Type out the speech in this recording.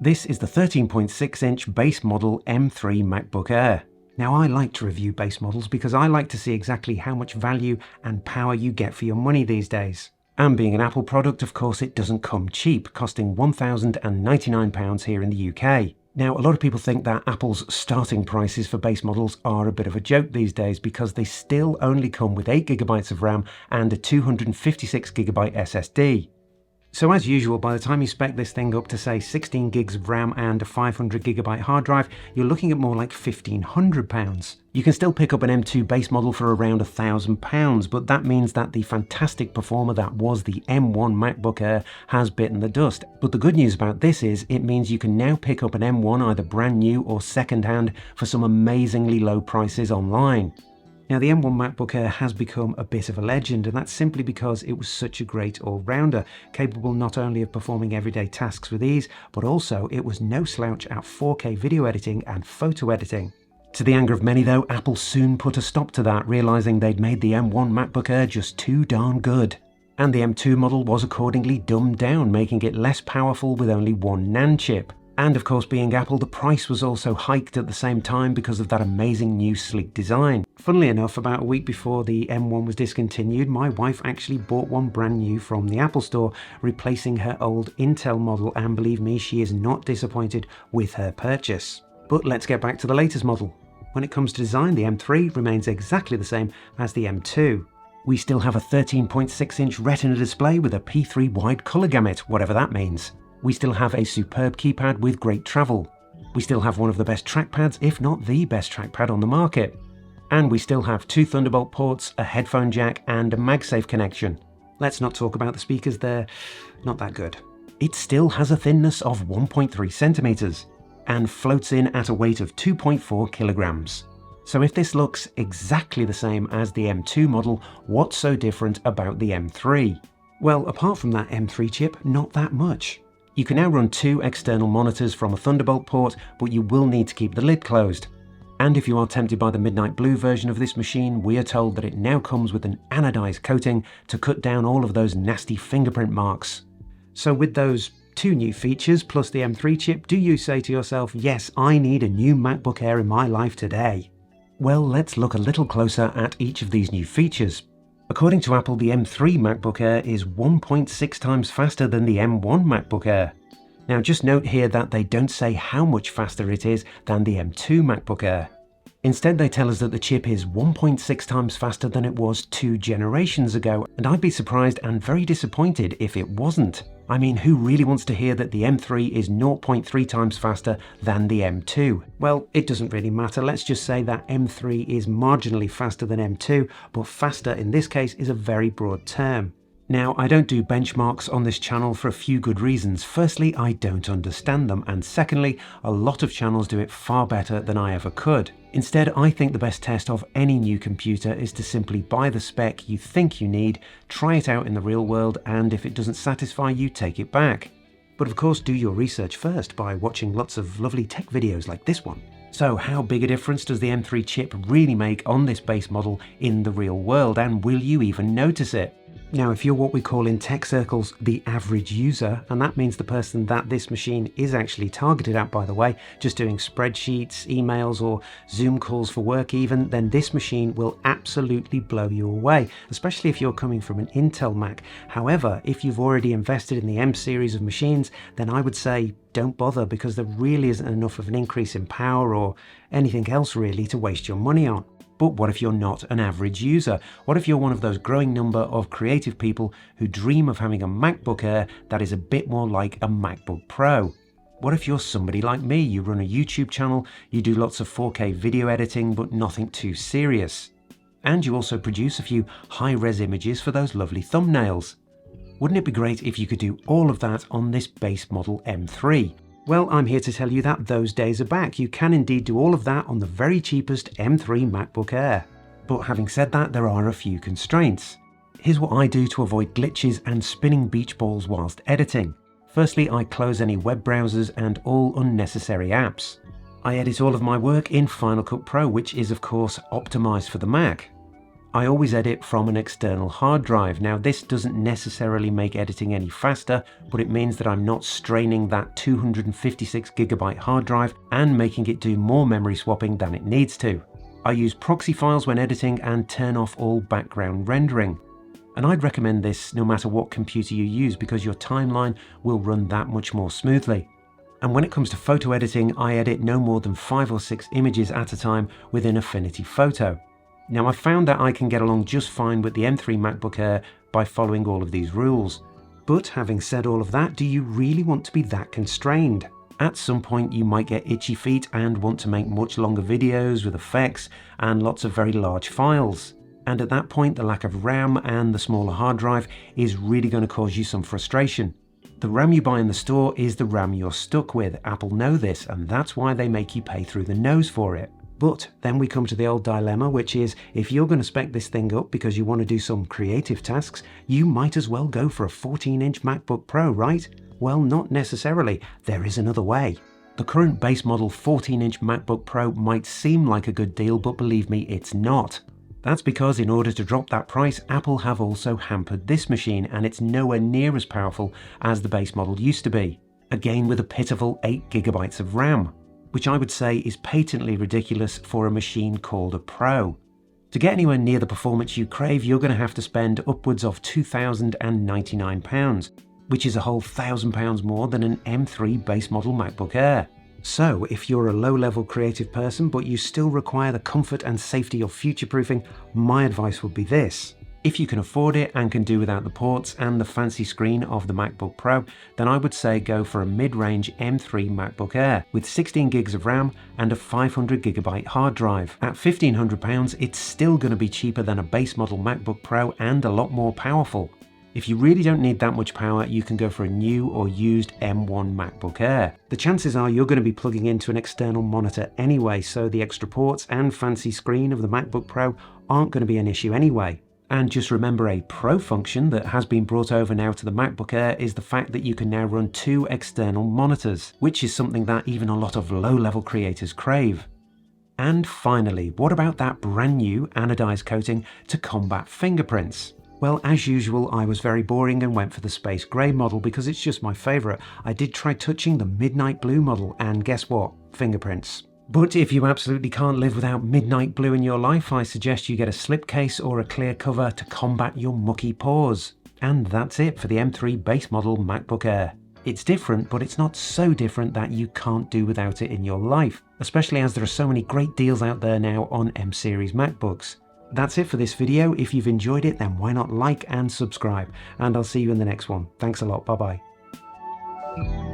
This is the 13.6-inch base model M3 MacBook Air. Now, I like to review base models because I like to see exactly how much value and power you get for your money these days. And being an Apple product, of course, it doesn't come cheap, costing £1,099 here in the UK. Now, a lot of people think that Apple's starting prices for base models are a bit of a joke these days because they still only come with 8GB of RAM and a 256GB SSD. So as usual, by the time you spec this thing up to say 16 gigs of RAM and a 500GB hard drive, you're looking at more like £1,500. You can still pick up an M2 base model for around £1,000, but that means that the fantastic performer that was the M1 MacBook Air has bitten the dust. But the good news about this is it means you can now pick up an M1 either brand new or second hand for some amazingly low prices online. Now, the M1 MacBook Air has become a bit of a legend, and that's simply because it was such a great all-rounder, capable not only of performing everyday tasks with ease, but also it was no slouch at 4K video editing and photo editing. To the anger of many though, Apple soon put a stop to that, realising they'd made the M1 MacBook Air just too darn good. And the M2 model was accordingly dumbed down, making it less powerful with only one NAND chip. And of course, being Apple, the price was also hiked at the same time because of that amazing new sleek design. Funnily enough, about a week before the M1 was discontinued, my wife actually bought one brand new from the Apple Store, replacing her old Intel model, and believe me, she is not disappointed with her purchase. But let's get back to the latest model. When it comes to design, the M3 remains exactly the same as the M2. We still have a 13.6-inch Retina display with a P3 wide colour gamut, whatever that means. We still have a superb keypad with great travel. We still have one of the best trackpads, if not the best trackpad on the market. And we still have 2 Thunderbolt ports, a headphone jack, and a MagSafe connection. Let's not talk about the speakers, they're not that good. It still has a thinness of 1.3 centimeters and floats in at a weight of 2.4 kilograms. So if this looks exactly the same as the M2 model, what's so different about the M3? Well, apart from that M3 chip, not that much. You can now run 2 external monitors from a Thunderbolt port, but you will need to keep the lid closed. And if you are tempted by the midnight blue version of this machine, we are told that it now comes with an anodized coating to cut down all of those nasty fingerprint marks. So with those 2 new features plus the M3 chip, do you say to yourself, yes, I need a new MacBook Air in my life today? Well, let's look a little closer at each of these new features. According to Apple, the M3 MacBook Air is 1.6 times faster than the M1 MacBook Air. Now, just note here that they don't say how much faster it is than the M2 MacBook Air. Instead, they tell us that the chip is 1.6 times faster than it was 2 generations ago, and I'd be surprised and very disappointed if it wasn't. I mean, who really wants to hear that the M3 is 0.3 times faster than the M2? Well, it doesn't really matter. Let's just say that M3 is marginally faster than M2, but faster in this case is a very broad term. Now, I don't do benchmarks on this channel for a few good reasons. Firstly, I don't understand them, and secondly, a lot of channels do it far better than I ever could. Instead, I think the best test of any new computer is to simply buy the spec you think you need, try it out in the real world, and if it doesn't satisfy you, take it back. But of course, do your research first by watching lots of lovely tech videos like this one. So how big a difference does the M3 chip really make on this base model in the real world, and will you even notice it? Now, if you're what we call in tech circles the average user, and that means the person that this machine is actually targeted at, by the way, just doing spreadsheets, emails, or Zoom calls for work even, then this machine will absolutely blow you away, especially if you're coming from an Intel Mac. However, if you've already invested in the M series of machines, then I would say don't bother, because there really isn't enough of an increase in power or anything else really to waste your money on. But what if you're not an average user? What if you're one of those growing number of creative people who dream of having a MacBook Air that is a bit more like a MacBook Pro? What if you're somebody like me? You run a YouTube channel, you do lots of 4K video editing, but nothing too serious. And you also produce a few high-res images for those lovely thumbnails. Wouldn't it be great if you could do all of that on this base model M3? Well, I'm here to tell you that those days are back. You can indeed do all of that on the very cheapest M3 MacBook Air. But having said that, there are a few constraints. Here's what I do to avoid glitches and spinning beach balls whilst editing. Firstly, I close any web browsers and all unnecessary apps. I edit all of my work in Final Cut Pro, which is of course optimized for the Mac. I always edit from an external hard drive. Now this doesn't necessarily make editing any faster, but it means that I'm not straining that 256GB hard drive and making it do more memory swapping than it needs to. I use proxy files when editing and turn off all background rendering. And I'd recommend this no matter what computer you use because your timeline will run that much more smoothly. And when it comes to photo editing, I edit no more than 5 or 6 images at a time within Affinity Photo. Now I've found that I can get along just fine with the M3 MacBook Air by following all of these rules. But having said all of that, do you really want to be that constrained? At some point you might get itchy feet and want to make much longer videos with effects and lots of very large files. And at that point the lack of RAM and the smaller hard drive is really going to cause you some frustration. The RAM you buy in the store is the RAM you're stuck with. Apple know this, and that's why they make you pay through the nose for it. But then we come to the old dilemma, which is if you're going to spec this thing up because you want to do some creative tasks, you might as well go for a 14-inch MacBook Pro, right? Well, not necessarily. There is another way. The current base model 14-inch MacBook Pro might seem like a good deal, but believe me, it's not. That's because in order to drop that price, Apple have also hampered this machine, and it's nowhere near as powerful as the base model used to be. Again with a pitiful 8GB of RAM, which I would say is patently ridiculous for a machine called a Pro. To get anywhere near the performance you crave, you're going to have to spend upwards of £2,099, which is a whole £1,000 more than an M3 base model MacBook Air. So if you're a low-level creative person but you still require the comfort and safety of future-proofing, my advice would be this. If you can afford it and can do without the ports and the fancy screen of the MacBook Pro, then I would say go for a mid-range M3 MacBook Air with 16GB of RAM and a 500GB hard drive. At £1,500, it's still going to be cheaper than a base model MacBook Pro and a lot more powerful. If you really don't need that much power, you can go for a new or used M1 MacBook Air. The chances are you're going to be plugging into an external monitor anyway, so the extra ports and fancy screen of the MacBook Pro aren't going to be an issue anyway. And just remember, a pro function that has been brought over now to the MacBook Air is the fact that you can now run 2 external monitors, which is something that even a lot of low-level creators crave. And finally, what about that brand new anodized coating to combat fingerprints? Well, as usual, I was very boring and went for the space grey model because it's just my favourite. I did try touching the midnight blue model and guess what? Fingerprints. But if you absolutely can't live without midnight blue in your life, I suggest you get a slipcase or a clear cover to combat your mucky paws. And that's it for the M3 base model MacBook Air. It's different, but it's not so different that you can't do without it in your life, especially as there are so many great deals out there now on M-series MacBooks. That's it for this video. If you've enjoyed it, then why not like and subscribe, and I'll see you in the next one. Thanks a lot. Bye bye.